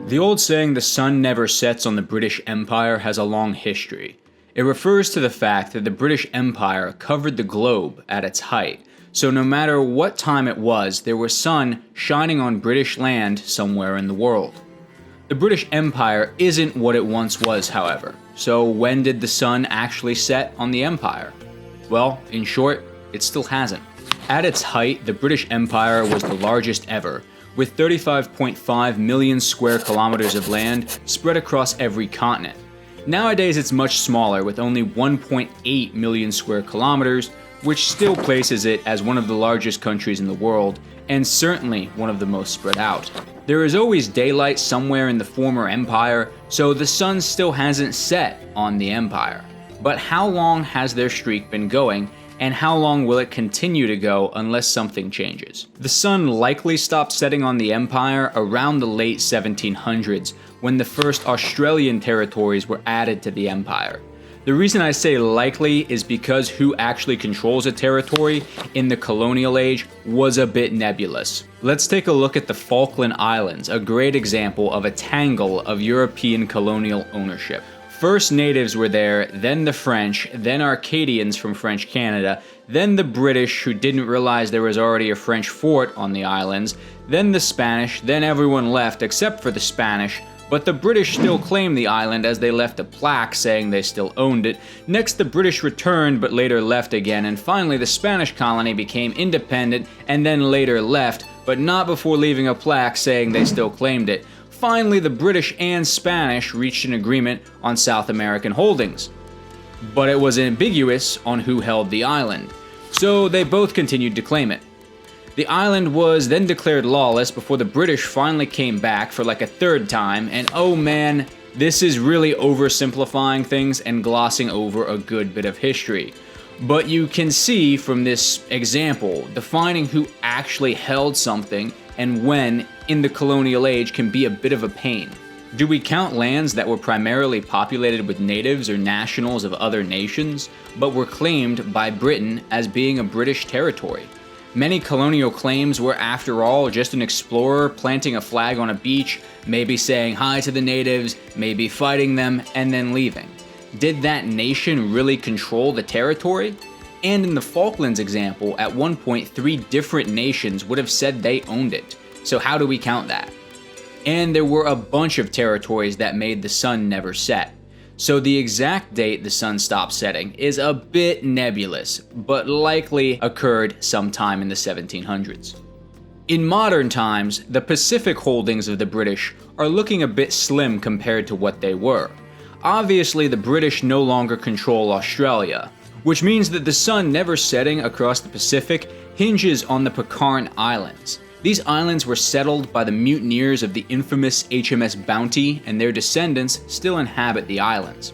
The old saying, "the sun never sets on the British Empire," has a long history. It refers to the fact that the British Empire covered the globe at its height, so no matter what time it was, there was sun shining on British land somewhere in the world. The British Empire isn't what it once was, however, so when did the sun actually set on the Empire? Well, in short, it still hasn't. At its height, the British Empire was the largest ever, with 35.5 million square kilometers of land spread across every continent. Nowadays it's much smaller, with only 1.8 million square kilometers, which still places it as one of the largest countries in the world, and certainly one of the most spread out. There is always daylight somewhere in the former empire, so the sun still hasn't set on the empire. But how long has their streak been going, and how long will it continue to go unless something changes? The sun likely stopped setting on the empire around the late 1700s, when the first Australian territories were added to the empire. The reason I say likely is because who actually controls a territory in the colonial age was a bit nebulous. Let's take a look at the Falkland Islands, a great example of a tangle of European colonial ownership. First natives were there, then the French, then Acadians from French Canada, then the British who didn't realize there was already a French fort on the islands, then the Spanish, then everyone left except for the Spanish, but the British still claimed the island as they left a plaque saying they still owned it. Next the British returned but later left again, and finally the Spanish colony became independent and then later left, but not before leaving a plaque saying they still claimed it. Finally, the British and Spanish reached an agreement on South American holdings, but it was ambiguous on who held the island, so they both continued to claim it. The island was then declared lawless before the British finally came back for like a third time, and oh man, this is really oversimplifying things and glossing over a good bit of history. But you can see from this example, defining who actually held something and when in the colonial age can be a bit of a pain. Do we count lands that were primarily populated with natives or nationals of other nations, but were claimed by Britain as being a British territory? Many colonial claims were, after all, just an explorer planting a flag on a beach, maybe saying hi to the natives, maybe fighting them, and then leaving. Did that nation really control the territory? And in the Falklands example, at one point 3 different nations would have said they owned it. So how do we count that? And there were a bunch of territories that made the sun never set. So the exact date the sun stopped setting is a bit nebulous, but likely occurred sometime in the 1700s. In modern times, the Pacific holdings of the British are looking a bit slim compared to what they were. Obviously, the British no longer control Australia, which means that the sun never setting across the Pacific hinges on the Pitcairn Islands. These islands were settled by the mutineers of the infamous HMS Bounty, and their descendants still inhabit the islands.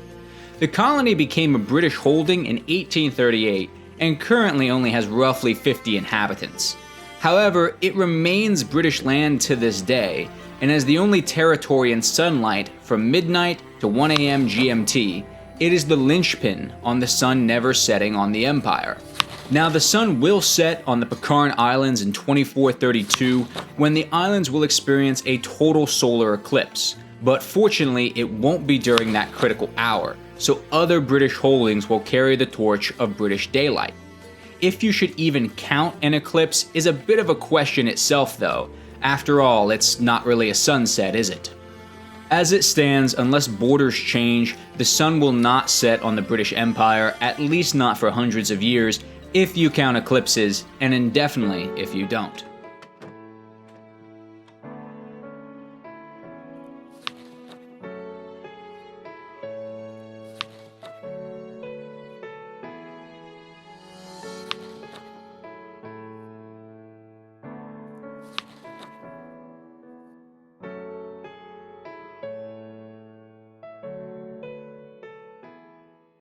The colony became a British holding in 1838 and currently only has roughly 50 inhabitants. However, it remains British land to this day, and as the only territory in sunlight from midnight to 1 a.m. GMT, it is the linchpin on the sun never setting on the empire. Now, the sun will set on the Pitcairn Islands in 2432, when the islands will experience a total solar eclipse. But fortunately, it won't be during that critical hour, so other British holdings will carry the torch of British daylight. If you should even count an eclipse is a bit of a question itself though. After all, it's not really a sunset, is it? As it stands, unless borders change, the sun will not set on the British Empire, at least not for hundreds of years, if you count eclipses, and indefinitely if you don't.